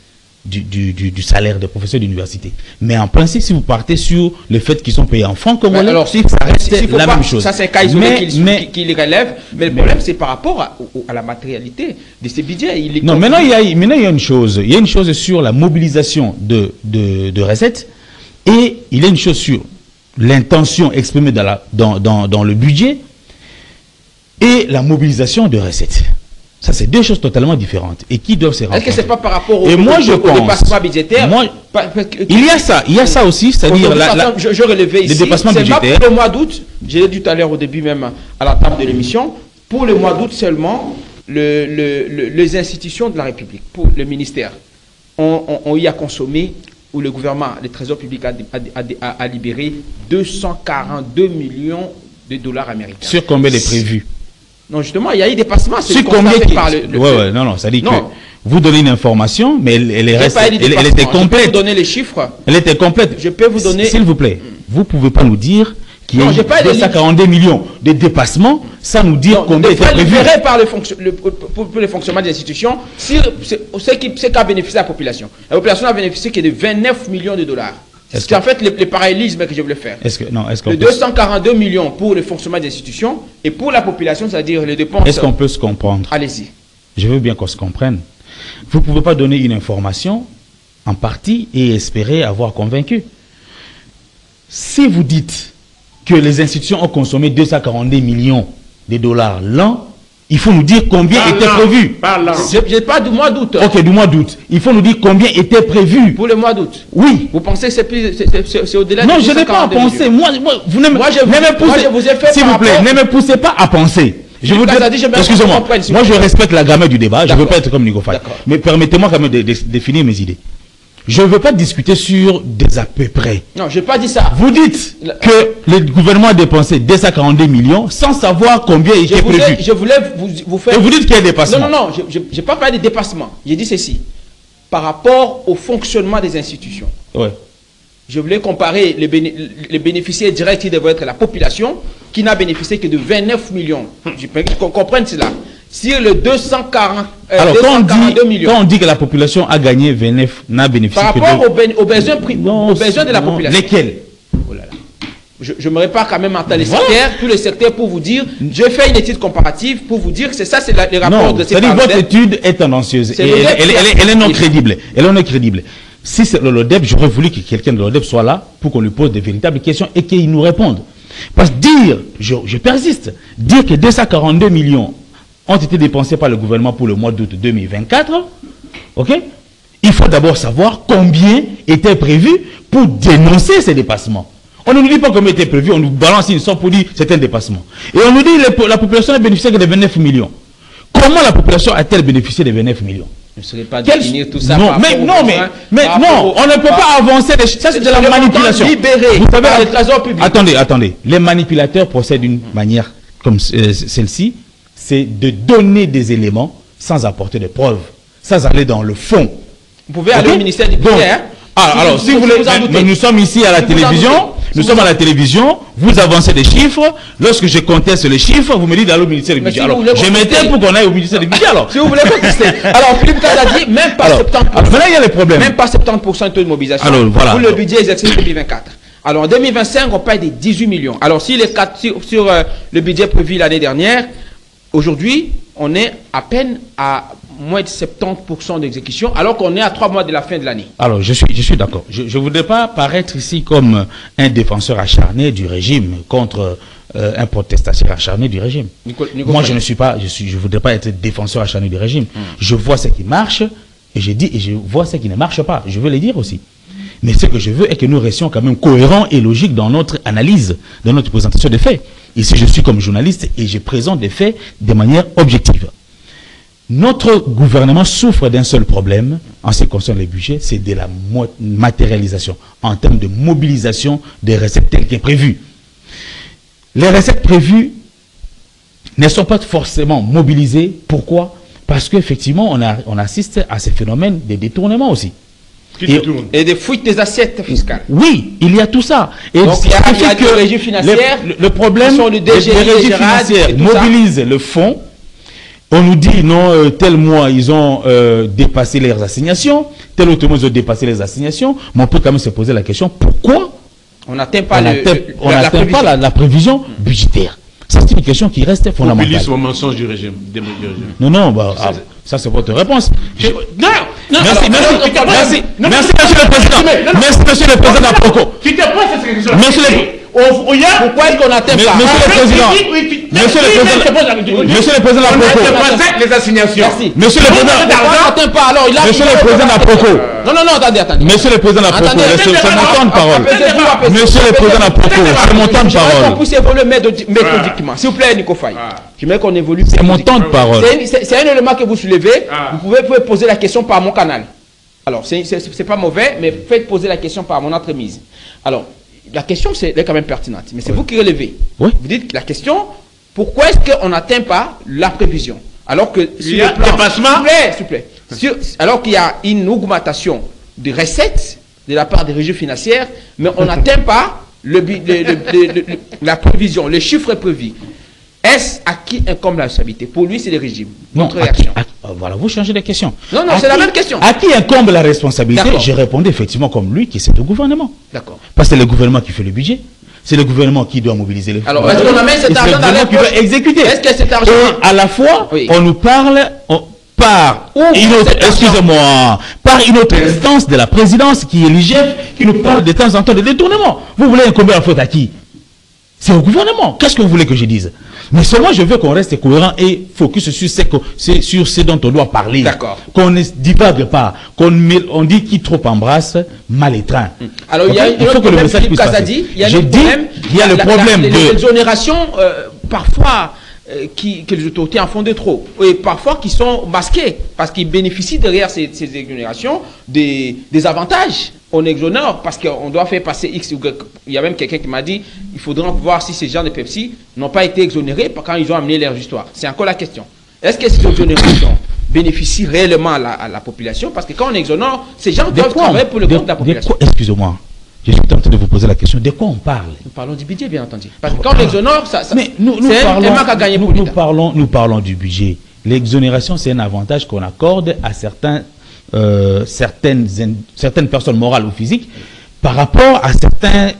du salaire des professeurs d'université. Mais en principe, si vous partez sur le fait qu'ils sont payés en francs congolais, alors, ça reste la même chose. Ça, c'est un cas isolé qui les relève. Mais le problème, c'est par rapport à la matérialité de ces budgets. Non, maintenant, il y a une chose. Il y a une chose sur la mobilisation de recettes et il y a une chose sur l'intention exprimée dans le budget et la mobilisation de recettes. Ça, c'est deux choses totalement différentes et qui doivent se rencontrer. Est-ce que c'est pas par rapport au dépassement budgétaire? Il y a ça aussi, c'est-à-dire je relevais ici, les dépassements budgétaires. Pour le mois d'août, je l'ai dit tout à l'heure au début même à la table de l'émission, pour le mois d'août seulement, les institutions de la République, pour le ministère, ont eu à consommer, où le gouvernement, le Trésor public a libéré 242 millions de dollars américains. Sur combien de prévus? Non, justement, il y a eu des passements. Sur combien non, ça dit que Vous donnez une information, mais elle était Je peux complète. vous donner les chiffres. Elle était complète. Je peux vous donner... S'il vous plaît, vous ne pouvez pas nous dire qu'il y a eu 242 millions de dépassements sans nous dire combien était prévu. Pour le fonctionnement des institutions, ce qu'a bénéficié la population. La population a bénéficié que de 29 millions de dollars. C'est en fait le parallélisme que je voulais faire. De 242 millions pour le fonctionnement des institutions et pour la population, c'est-à-dire les dépenses. Est-ce qu'on peut se comprendre? Allez-y. Je veux bien qu'on se comprenne. Vous ne pouvez pas donner une information en partie et espérer avoir convaincu. Si vous dites que les institutions ont consommé 242 millions de dollars l'an, il faut nous dire combien était prévu. Je pas du mois d'août. Ok, du mois d'août. Il faut nous dire combien était prévu. Pour le mois d'août. Oui. Vous pensez que c'est au-delà de 242 millions? Non, je n'ai pas à penser. Moi, vous ne me poussez pas à penser. Je vous dis, excusez-moi, moi je respecte la grammaire du débat, je ne veux pas être comme Nico Faye. Mais permettez-moi quand même de définir mes idées. Je ne veux pas discuter sur des à peu près. Non, je n'ai pas dit ça. Vous dites que le gouvernement a dépensé 242 millions sans savoir combien il était prévu. Je voulais vous faire... Et vous dites qu'il y a des dépassements. Non, je n'ai pas parlé de dépassement. J'ai dit ceci. Par rapport au fonctionnement des institutions. Ouais. Je voulais comparer les bénéficiaires directs qui devraient être la population, qui n'a bénéficié que de 29 millions. Je peux qu'on comprenne cela. Sur le 242 millions. Quand on dit que la population a gagné 29, n'a bénéficié par rapport aux besoins de la population. Lesquels? Oh là là. Je me répare quand même en les secteurs, tous les secteurs pour vous dire, je fais une étude comparative pour vous dire que c'est ça, c'est les rapports de ces c'est-à-dire votre étude est tendancieuse. Elle est non crédible. Elle est non crédible. Si c'est l'ODEP, j'aurais voulu que quelqu'un de l'ODEP soit là pour qu'on lui pose de véritables questions et qu'il nous réponde. Parce que dire, je persiste, dire que 242 millions ont été dépensés par le gouvernement pour le mois d'août 2024, ok? Il faut d'abord savoir combien était prévu pour dénoncer ces dépassements. On ne nous dit pas combien était prévu, on nous balance une somme pour dire que c'est un dépassement. Et on nous dit que la population a bénéficié que de 29 millions. Comment la population a-t-elle bénéficié de 29 millions? Je ne saurais pas définir tout ça. Non, mais non, on ne peut pas avancer. Ça, c'est de la manipulation. Vous savez, le trésor public. Attendez. Les manipulateurs procèdent d'une manière comme celle-ci, c'est de donner des éléments sans apporter de preuves, sans aller dans le fond. Vous pouvez aller au ministère du budget. Alors, si vous voulez, nous sommes ici à la télévision. Nous sommes à la télévision, vous avancez des chiffres. Lorsque je conteste les chiffres, vous me dites d'aller au ministère du budget. Alors, je m'étais pour qu'on aille au ministère du budget. Alors, si vous voulez contester. Alors, Philippe Taz a dit même pas 70%. Maintenant, il y a les problèmes. Même pas 70% de taux de mobilisation. Alors, voilà. Pour le budget exercice 2024. Alors, en 2025, on paye des 18 millions. Alors, si les 4 sur le budget prévu l'année dernière, aujourd'hui, on est à peine à moins de 70% d'exécution, alors qu'on est à 3 mois de la fin de l'année. Alors, je suis d'accord. Je ne voudrais pas paraître ici comme un défenseur acharné du régime contre un protestateur acharné du régime. Moi, je ne voudrais pas être défenseur acharné du régime. Je vois ce qui marche et je vois ce qui ne marche pas. Je veux le dire aussi. Mais ce que je veux est que nous restions quand même cohérents et logiques dans notre analyse, dans notre présentation des faits. Ici, je suis comme journaliste et je présente des faits de manière objective. Notre gouvernement souffre d'un seul problème en ce qui concerne les budgets, c'est de la matérialisation en termes de mobilisation des recettes telles qu'est prévues. Les recettes prévues ne sont pas forcément mobilisées. Pourquoi? Parce qu'effectivement, on assiste à ces phénomènes de détournement aussi. Et des fuites des assiettes fiscales. Oui, il y a tout ça. Et donc, il y a des régies financières. Le problème, les régies financières mobilisent le fonds. On nous dit, non, tel mois, ils ont dépassé leurs assignations. Tel autre mois, ils ont dépassé les assignations. Mais on peut quand même se poser la question, pourquoi on n'atteint pas la prévision budgétaire? C'est une question qui reste fondamentale. Populisme au mensonge du régime. Non, ça c'est votre réponse. Merci, monsieur le président. Merci, monsieur le président d'Aproko. Pourquoi est-ce qu'on n'atteint pas? Monsieur le président d'Aproko. Les assignations. Monsieur le président d'Aproko. Non, attendez. Monsieur le président d'Aproko, c'est mon temps de parole. Monsieur le président d'Aproko, c'est mon temps de parole. On puisse évoluer méthodiquement. S'il vous plaît, Nico Faye. Je mets qu'on évolue. C'est mon temps de parole. C'est un élément que vous soulevez. Vous pouvez poser la question par mon canal. Alors, c'est pas mauvais, mais faites poser la question par mon entremise. Alors, la question, elle est quand même pertinente. Mais c'est vous qui relevez. Oui. Vous dites la question, pourquoi est-ce qu'on n'atteint pas la prévision? Alors que il y a dépassement. S'il vous plaît. Alors qu'il y a une augmentation de recettes de la part des régies financières, mais on n'atteint pas la prévision, le chiffre prévu. Est-ce à qui incombe la responsabilité? Pour lui, c'est le régime. Notre réaction. Voilà, vous changez de question. Non, c'est la même question. À qui incombe la responsabilité? J'ai répondu effectivement comme lui, que c'est au gouvernement. D'accord. Parce que c'est le gouvernement qui fait le budget. C'est le gouvernement qui doit mobiliser les fonds. Alors, est-ce qu'on amène cet argent dans les poches? Exécuter. Est-ce que cet argent... Et à la fois, on nous parle par une autre instance de la présidence qui est l'IGF, qui nous parle de temps en temps de détournement. Vous voulez incomber la faute à qui? C'est au gouvernement. Qu'est-ce que vous voulez que je dise? Mais seulement je veux qu'on reste cohérent et focus sur ce dont on doit parler. D'accord. Qu'on ne divague pas, on dit qui trop embrasse, mal étreint. Alors il y a il faut que le message puisse passer. Il y a le problème de l'exonération parfois que les autorités en font de trop, et parfois qui sont masqués, parce qu'ils bénéficient derrière ces exonérations des avantages. On exonère parce qu'on doit faire passer X ou Y. Il y a même quelqu'un qui m'a dit, il faudra voir si ces gens de Pepsi n'ont pas été exonérés quand ils ont amené leur histoire. C'est encore la question. Est-ce que ces exonérations bénéficient réellement à la population? Parce que quand on exonère, ces gens doivent travailler pour le compte de la population. Excusez-moi. Je suis en train de vous poser la question. De quoi on parle? Nous parlons du budget, bien entendu. Parce que quand on exonère, nous parlons du budget. L'exonération, c'est un avantage qu'on accorde à certaines personnes morales ou physiques par rapport à certaines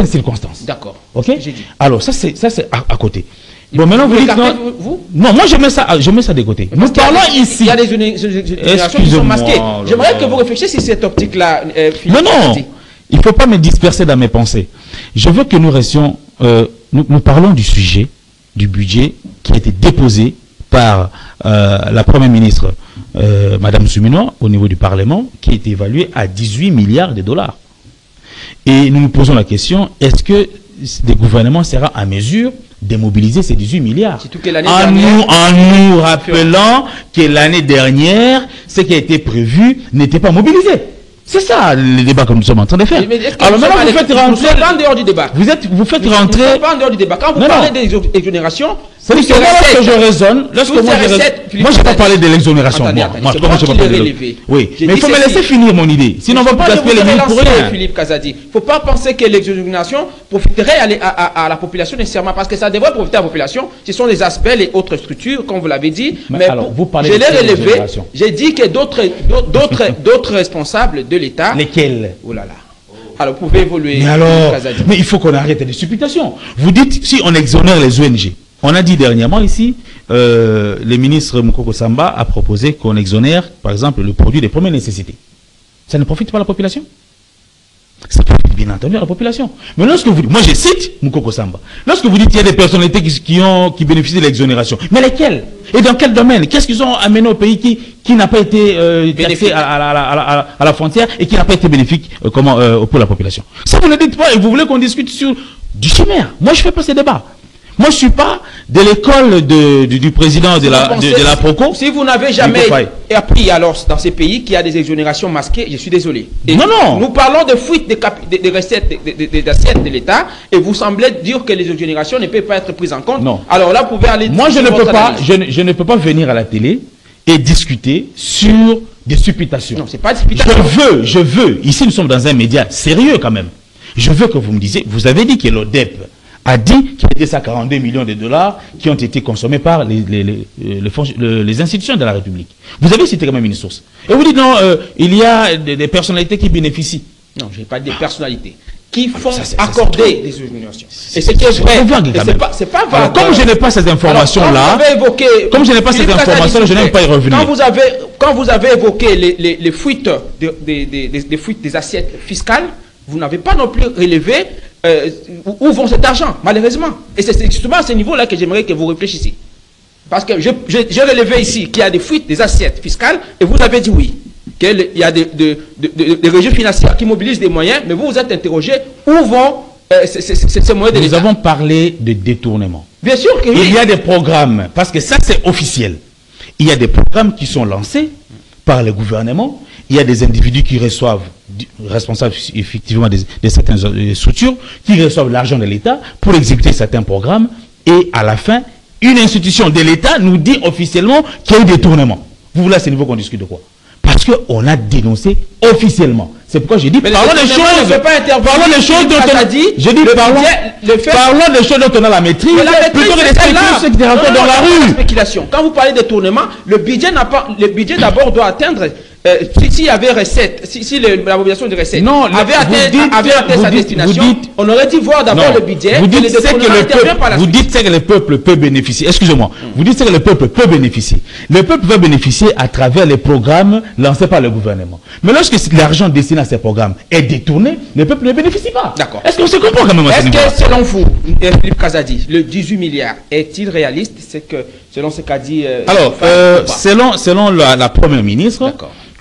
circonstances. D'accord. Ok. Alors, ça, c'est à côté. Bon, maintenant, vous dites non, moi, je mets ça de côté. Nous parlons ici. Il y a des exonérations qui sont masquées. J'aimerais que vous réfléchissiez sur cette optique-là. Non. Il ne faut pas me disperser dans mes pensées. Je veux que nous restions... nous parlons du sujet, du budget qui a été déposé par la Première ministre, Madame Souminois, au niveau du Parlement, qui a été évalué à 18 milliards de dollars. Et nous nous posons la question, est-ce que le gouvernement sera en mesure de mobiliser ces 18 milliards en nous rappelant que l'année dernière, ce qui a été prévu n'était pas mobilisé? C'est ça le débat que nous sommes en train de faire. Alors maintenant, vous faites rentrer... Nous sommes pas en dehors du débat. Vous faites rentrer... Nous sommes pas en dehors du débat. Quand vous parlez des exonérations... C'est-à-dire que lorsque je raisonne... Moi, je n'ai pas parlé de l'exonération. Moi, je n'ai pas parlé de... Oui, mais il faut me laisser finir mon idée. Sinon, on va gaspiller les minutes pour rien. Philippe Kazadi. Il ne faut pas penser que l'exonération profiterait à la population nécessairement, parce que ça devrait profiter à la population. Ce sont les aspects, les autres structures, comme vous l'avez dit. Mais je l'ai relevé. J'ai dit que d'autres responsables de l'État... Lesquels? Oh là là. Alors, vous pouvez évoluer. Mais il faut qu'on arrête les supputations. Vous dites, si on exonère les ONG, on a dit dernièrement ici, le ministre Moukoko Samba a proposé qu'on exonère, par exemple, le produit des premières nécessités. Ça ne profite pas à la population? Ça profite bien entendu à la population. Mais lorsque vous dites, moi je cite Moukoko Samba, lorsque vous dites qu'il y a des personnalités qui bénéficient de l'exonération, mais lesquelles? Et dans quel domaine? Qu'est-ce qu'ils ont amené au pays qui n'a pas été taxé à la frontière et qui n'a pas été bénéfique pour la population? Ça vous ne dites pas, et vous voulez qu'on discute sur du chimère. Moi je ne fais pas ces débats. Moi, je ne suis pas de l'école du président de la PROCO. Si vous n'avez jamais appris alors dans ces pays qu'il y a des exonérations masquées, je suis désolé. Et non. Nous parlons de fuite des recettes, des assiettes de l'État, et vous semblez dire que les exonérations ne peuvent pas être prises en compte. Non. Alors là, vous pouvez aller... Moi, je ne peux pas venir à la télé et discuter sur des supputations. Non, c'est pas des supputations. Je veux, ici nous sommes dans un média sérieux quand même. Je veux que vous me disiez, vous avez dit que l'ODEP a dit qu'il y a 142 millions de dollars qui ont été consommés par les institutions de la République. Vous avez cité quand même une source. Et vous dites non, il y a des personnalités qui bénéficient. Non, je n'ai pas des personnalités qui font accorder des exonérations. Et ce qui est vrai, c'est pas vague. Comme je n'ai pas ces informations-là, je n'aime pas y revenir. Quand vous avez évoqué les fuites des assiettes fiscales, vous n'avez pas non plus relevé où vont cet argent, malheureusement. Et c'est justement à ce niveau-là que j'aimerais que vous réfléchissiez. Parce que j'ai relevé ici qu'il y a des fuites des assiettes fiscales, et vous avez dit oui. Qu'il y a des régies financières qui mobilisent des moyens, mais vous vous êtes interrogé où vont ces moyens de l'État. Nous avons parlé de détournement. Bien sûr que oui. Il y a des programmes, parce que ça c'est officiel. Il y a des programmes qui sont lancés par le gouvernement. Il y a des individus qui reçoivent, responsables effectivement de certaines structures, qui reçoivent l'argent de l'État pour exécuter certains programmes. Et à la fin, une institution de l'État nous dit officiellement qu'il y a eu détournement. Vous voulez à ce niveau qu'on discute de quoi? Parce qu'on a dénoncé officiellement. C'est pourquoi j'ai dit, parlons des choses. Parlons des choses dont on a dit. J'ai dit, parlons des choses dont on a la maîtrise. Plutôt que d'expliquer ce qui raconte dans la rue. Quand vous parlez de tournement, le budget d'abord doit atteindre. S'il y avait recette, si la mobilisation de recettes avait atteint sa destination, on aurait dû voir d'abord le budget. Vous dites que le peuple peut bénéficier. Excusez-moi. Vous dites que le peuple peut bénéficier. Le peuple va bénéficier à travers les programmes lancés par le gouvernement. Mais lorsque l'argent destiné à ces programmes est détourné, le peuple ne bénéficie pas. D'accord. Est-ce qu'on se comprend quand même? Est-ce que selon vous, Philippe Kazadi, le 18 milliards est-il réaliste? C'est que selon ce qu'a dit. Alors, selon la première ministre.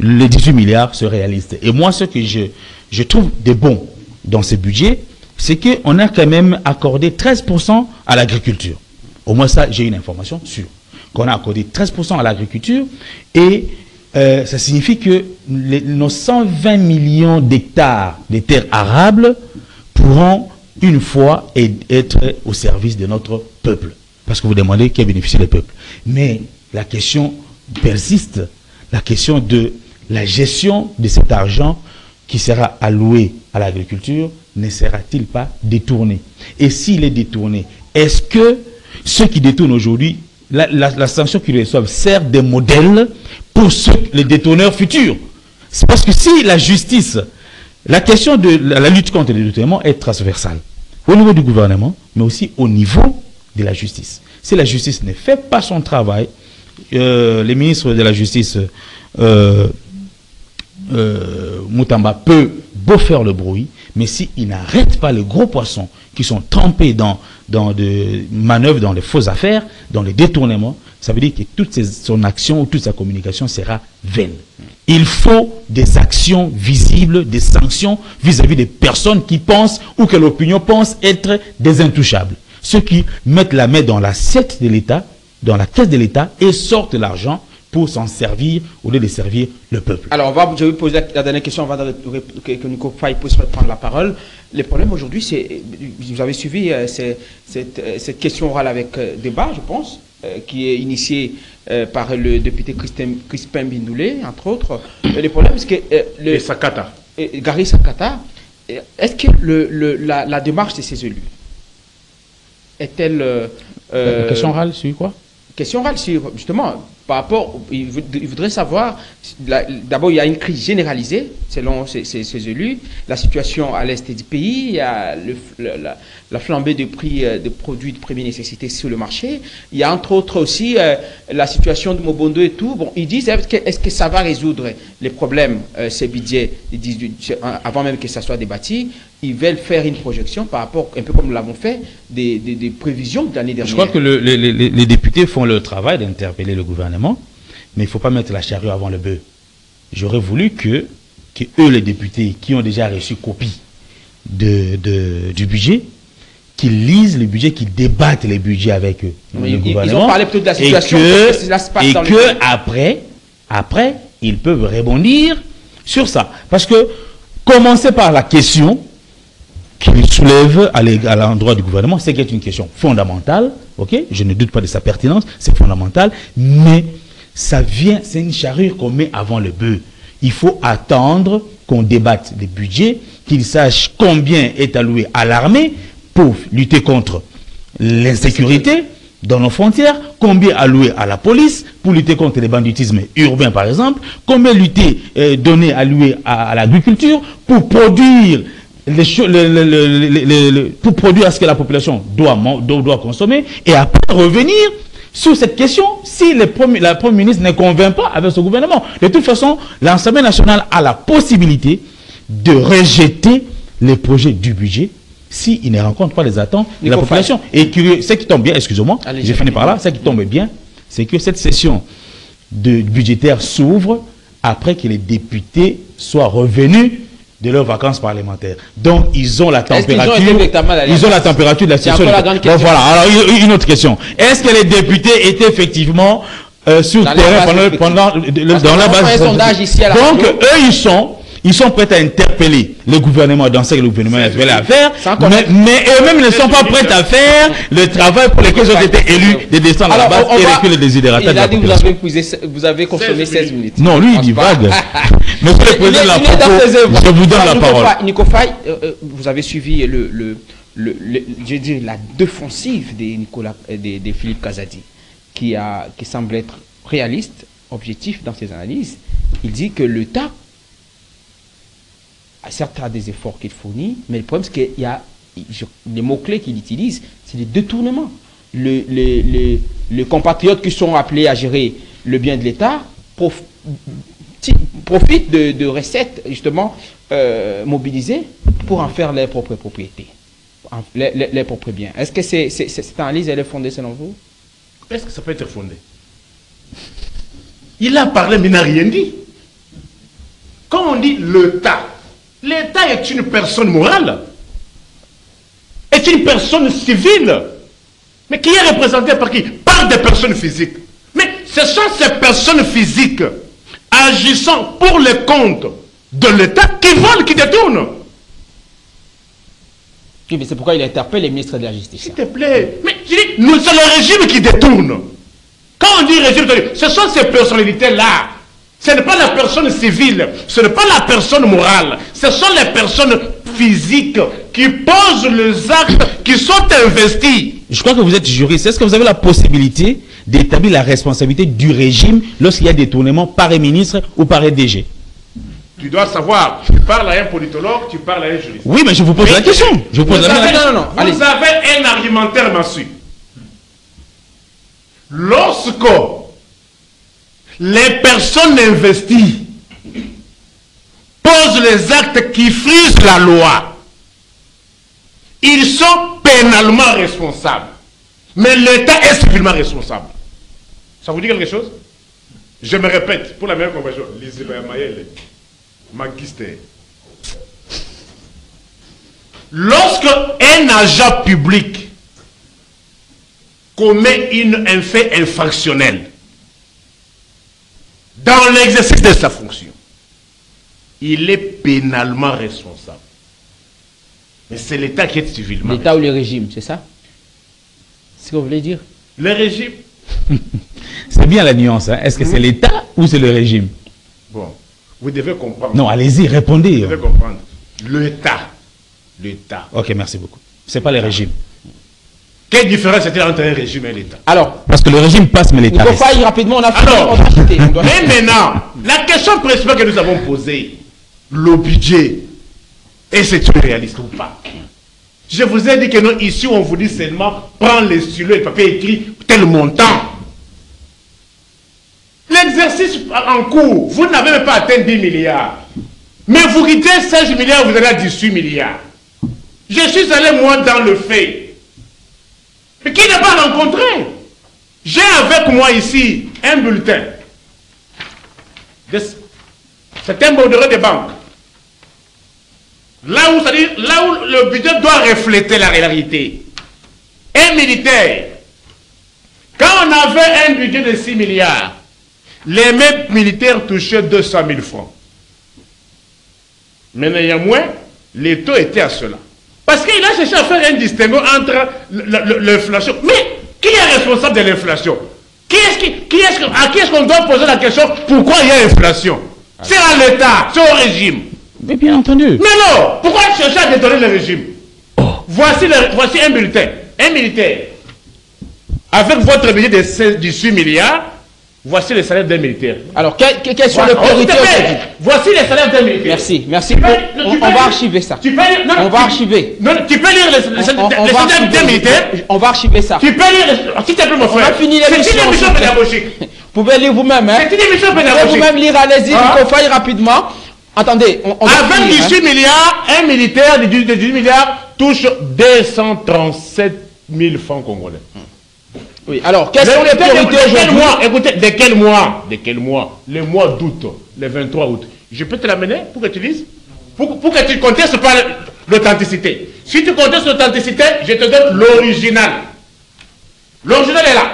Les 18 milliards se réalisent. Et moi, ce que je trouve de bon dans ce budget, c'est qu'on a quand même accordé 13% à l'agriculture. Au moins ça, j'ai une information sûre. Qu'on a accordé 13% à l'agriculture et ça signifie que nos 120 millions d'hectares de terres arables pourront une fois être au service de notre peuple. Parce que vous demandez qui a bénéficié le peuple. Mais la question persiste, la question de la gestion de cet argent qui sera alloué à l'agriculture ne sera-t-il pas détourné? Et s'il est détourné, est-ce que ceux qui détournent aujourd'hui, la sanction qu'ils reçoivent sert de modèle pour les détourneurs futurs? C'est parce que si la justice, la question de la lutte contre les détournements est transversale, au niveau du gouvernement, mais aussi au niveau de la justice. Si la justice ne fait pas son travail, les ministres de la justice... Moutamba peut beau faire le bruit, mais s'il n'arrête pas les gros poissons qui sont trempés dans des manœuvres, dans les fausses affaires, dans les détournements, ça veut dire que toute son action ou toute sa communication sera vaine. Il faut des actions visibles, des sanctions vis-à-vis des personnes qui pensent ou que l'opinion pense être des intouchables. Ceux qui mettent la main dans l'assiette de l'État, dans la caisse de l'État et sortent l'argent pour s'en servir au lieu de servir le peuple. Alors, je vais vous poser la dernière question avant que Nico Faye puisse prendre la parole. Le problème aujourd'hui, c'est, vous avez suivi cette question orale avec débat, je pense, qui est initiée par le député Crispin Bindoulé, entre autres. Le problème, c'est que... et Sakata. Gary Sakata, est-ce que la démarche de ces élus est-elle... question orale sur quoi? Question orale sur, justement... Par rapport, il voudrait savoir, d'abord il y a une crise généralisée selon ces élus, la situation à l'est du pays, il y a la flambée des prix de produits de première nécessité sur le marché, il y a entre autres aussi la situation de Mobondo et tout. Bon, ils disent, est-ce que ça va résoudre les problèmes, ces budgets, avant même que ça soit débattu? Ils veulent faire une projection par rapport, un peu comme nous l'avons fait, des prévisions de l'année dernière. Je crois que les députés font le travail d'interpeller le gouvernement, mais il ne faut pas mettre la charrue avant le bœuf. J'aurais voulu que eux, les députés, qui ont déjà reçu copie du budget, qu'ils lisent le budget, qu'ils débattent les budgets avec eux. Ils ont parlé plutôt de la situation. Et que après, ils peuvent rebondir sur ça. Parce que, commencer par la question qu'il soulève à l'endroit du gouvernement, c'est une question fondamentale, ok? Je ne doute pas de sa pertinence, c'est fondamental, mais ça vient, c'est une charrue qu'on met avant le bœuf. Il faut attendre qu'on débatte des budgets, qu'ils sachent combien est alloué à l'armée pour lutter contre l'insécurité dans nos frontières, combien alloué à la police pour lutter contre les banditismes urbains par exemple, combien donné alloué à l'agriculture pour produire pour produire ce que la population doit consommer, et après revenir sur cette question si la Première ministre ne convainc pas avec ce gouvernement. De toute façon, l'Assemblée nationale a la possibilité de rejeter les projets du budget s'il ne rencontre pas les attentes de la population. Et ce qui tombe bien, excusez-moi, j'ai fini par là, ce qui tombe bien, c'est que cette session budgétaire s'ouvre après que les députés soient revenus de leurs vacances parlementaires. Donc, ils ont la température. Ils ont la température de la session. Bon, voilà. Alors, une autre question. Est-ce que les députés étaient effectivement sur le terrain dans la base? Donc, eux, Ils sont prêts à interpeller le gouvernement dans ce que le gouvernement a fait à faire, mais eux-mêmes ne sont pas prêts à faire le travail pour lequel ils ont été élus de descendre à la base et recueillir les désidératas de la population. Vous avez consommé 16 minutes. Non, lui, il dit vague. Monsieur le Président de la Propos, je vous donne la parole. Nico Faye, vous avez suivi je dis la défensive de Philippe Kazadi, qui semble être réaliste, objectif dans ses analyses. Il dit que l'État a certes des efforts qu'il fournit, mais le problème c'est qu'il y a les mots-clés qu'il utilise, c'est les détournements. Les compatriotes qui sont appelés à gérer le bien de l'État profitent de recettes justement mobilisées pour en faire leurs propres propriétés, les propres biens. Est-ce que cette analyse elle est fondée selon vous? Est-ce que ça peut être fondé? Il a parlé mais il n'a rien dit. Quand on dit l'État, l'État est une personne morale, est une personne civile, mais qui est représentée par qui? Par des personnes physiques. Mais ce sont ces personnes physiques agissant pour le compte de l'État qui volent, qui détournent. Oui, mais c'est pourquoi il interpelle les ministres de la Justice. S'il te plaît, mais c'est le régime qui détourne. Quand on dit régime, ce sont ces personnalités-là. Ce n'est pas la personne civile, ce n'est pas la personne morale, ce sont les personnes physiques qui posent les actes, qui sont investis. Je crois que vous êtes juriste. Est-ce que vous avez la possibilité d'établir la responsabilité du régime lorsqu'il y a détournement par un ministre ou par un DG? Tu dois savoir, tu parles à un politologue, tu parles à un juriste. Oui, mais je vous pose la question. Je vous pose la question. Vous avez un argumentaire massu. Lorsque les personnes investies posent les actes qui frisent la loi, ils sont pénalement responsables. Mais l'État est civilement responsable. Ça vous dit quelque chose? Je me répète, pour la meilleure compréhension, lisez Mayele, magister. Lorsque un agent public commet un fait infractionnel dans l'exercice de sa fonction, il est pénalement responsable. Mais c'est l'État qui est civilement. L'État ou le régime, c'est ça? C'est ce que vous voulez dire? Le régime. C'est bien la nuance. Hein? Est-ce que c'est l'État ou c'est le régime? Bon, vous devez comprendre. Non, allez-y, répondez. Vous devez comprendre. L'État. L'État. Ok, merci beaucoup. C'est pas le régime. Quelle différence est-il entre un régime et l'État? Alors, parce que le régime passe, mais l'État reste. Rapidement, on a fini. Alors, mais maintenant, la question principale que nous avons posée, le budget, est-ce réaliste ou pas? Je vous ai dit que non, ici on vous dit seulement, prends les stylos et le papier écrit tel montant. L'exercice en cours, vous n'avez même pas atteint 10 milliards. Mais vous quittez 16 milliards, vous allez à 18 milliards. Je suis allé moi dans le fait. Mais qui n'a pas rencontré? J'ai avec moi ici un bulletin. C'est un bordereau de banque. Là où le budget doit refléter la réalité. Un militaire, quand on avait un budget de 6 milliards, les mêmes militaires touchaient 200 000 francs. Mais néanmoins, les taux étaient à cela. Parce qu'il a cherché à faire un distinguo entre l'inflation. Mais qui est responsable de l'inflation? À qui est-ce qu'on doit poser la question pourquoi il y a inflation? C'est à l'État, c'est au régime. Mais bien entendu. Mais non, pourquoi chercher à détourner le régime? Voici un bulletin. Un militaire. Avec votre budget de 18 milliards, voici les salaires d'un militaire. Alors, quelles sont les priorités aujourd'hui? Voici les salaires d'un militaire. Merci, merci. On va archiver ça. On va archiver. Non, tu peux lire les salaires d'un militaire. On va archiver ça. Tu peux lire, s'il te plaît, mon frère. On a fini l'émission. C'est une émission pédagogique. Vous pouvez lire vous-même. Hein? C'est une émission pédagogique. Vous pouvez vous-même lire, allez-y, Nico Faye, rapidement. Attendez, avec 18 milliards, un militaire de 18 milliards touche 237 000 francs congolais. Oui, alors, quelles sont les priorités aujourd'hui? Écoutez, de quel mois? De quel mois? Le mois d'août, le 23 août. Je peux te l'amener pour que tu lises? Pour que tu contestes pas l'authenticité. Si tu contestes l'authenticité, je te donne l'original. L'original est là.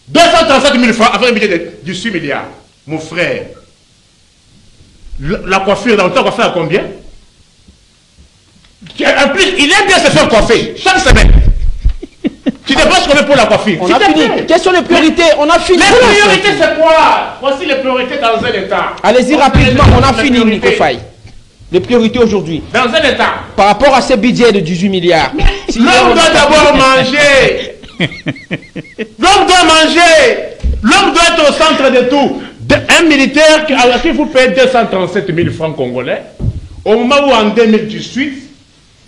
237 000 francs avec un budget de 18 milliards. Mon frère, La coiffure, dans le temps, coiffure à combien? En plus, il aime bien se faire coiffer chaque semaine. Tu dépenses combien pour la coiffure? On a fini. Quelles sont les priorités? On a fini. Les priorités, c'est quoi? Voici les priorités dans un État. Allez-y rapidement, on a fini, Nico Faye. Les priorités aujourd'hui. Dans un État. Par rapport à ce budget de 18 milliards. L'homme doit d'abord manger. L'homme doit manger. L'homme doit être au centre de tout. Un militaire à qui vous payez 237 000 francs congolais, au moment où en 2018,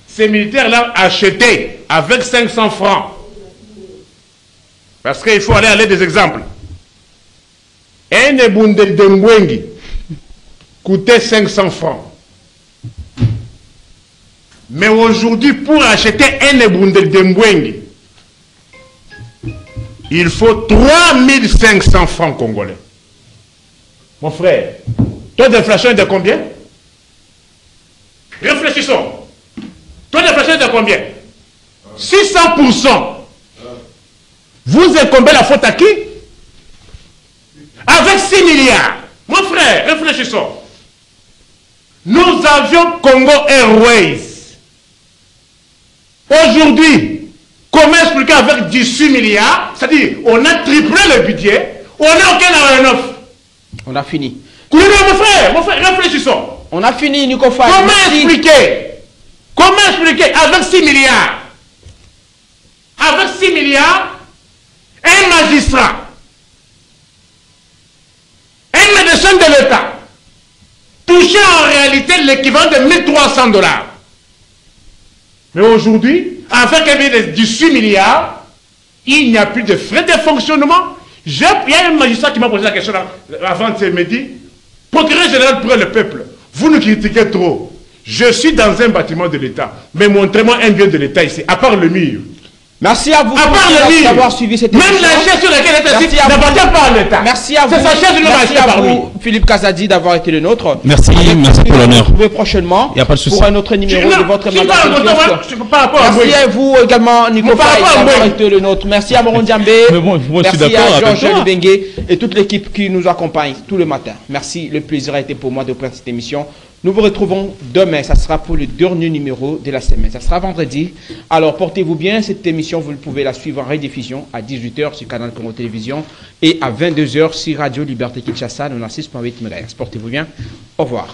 ces militaires-là achetaient avec 500 francs. Parce qu'il faut aller des exemples. Un ebundel de Mbwengi coûtait 500 francs. Mais aujourd'hui, pour acheter un ebundel de Mbwengi, il faut 3500 francs congolais. Mon frère, taux d'inflation est de combien? Réfléchissons. Taux d'inflation est de combien? 600%. Vous incombez la faute à qui? Avec 6 milliards. Mon frère, réfléchissons. Nous avions Congo Airways. Aujourd'hui, comment expliquer avec 18 milliards? C'est-à-dire, on a triplé le budget, on n'a aucun aéronef. On a fini. Mon frère, réfléchissons. On a fini, Nico Faye. Comment expliquer avec 6 milliards? Avec 6 milliards, un magistrat, un médecin de l'État, touchait en réalité l'équivalent de 1300 $. Mais aujourd'hui, avec un budget de 18 milliards, il n'y a plus de frais de fonctionnement. Il y a un magistrat qui m'a posé la question avant de me dire, procureur général pour le peuple, vous nous critiquez trop. Je suis dans un bâtiment de l'État, mais montrez-moi un bien de l'État ici, à part le mur. Merci à vous d'avoir suivi cette émission. Même la chaise sur laquelle elle est assise n'appartient pas à l'État. Merci à vous. C'est sa chaise Merci à vous, Philippe Kazadi, d'avoir été le nôtre. Merci, merci pour l'honneur. Vous retrouvez prochainement pour un autre numéro de votre magazine. Merci à vous également, Nico Faye, d'avoir été le nôtre. Merci à Moron Diambé. Merci à Georges Libengue et toute l'équipe qui nous accompagne tout le matin. Merci, le plaisir a été pour moi de prendre cette émission. Nous vous retrouvons demain, ça sera pour le dernier numéro de la semaine. Ça sera vendredi. Alors portez-vous bien, cette émission, vous pouvez la suivre en rediffusion à 18 h sur Canal Congo Télévision et à 22 h sur Radio Liberté Kinshasa 96.8 MHz. Portez-vous bien, au revoir.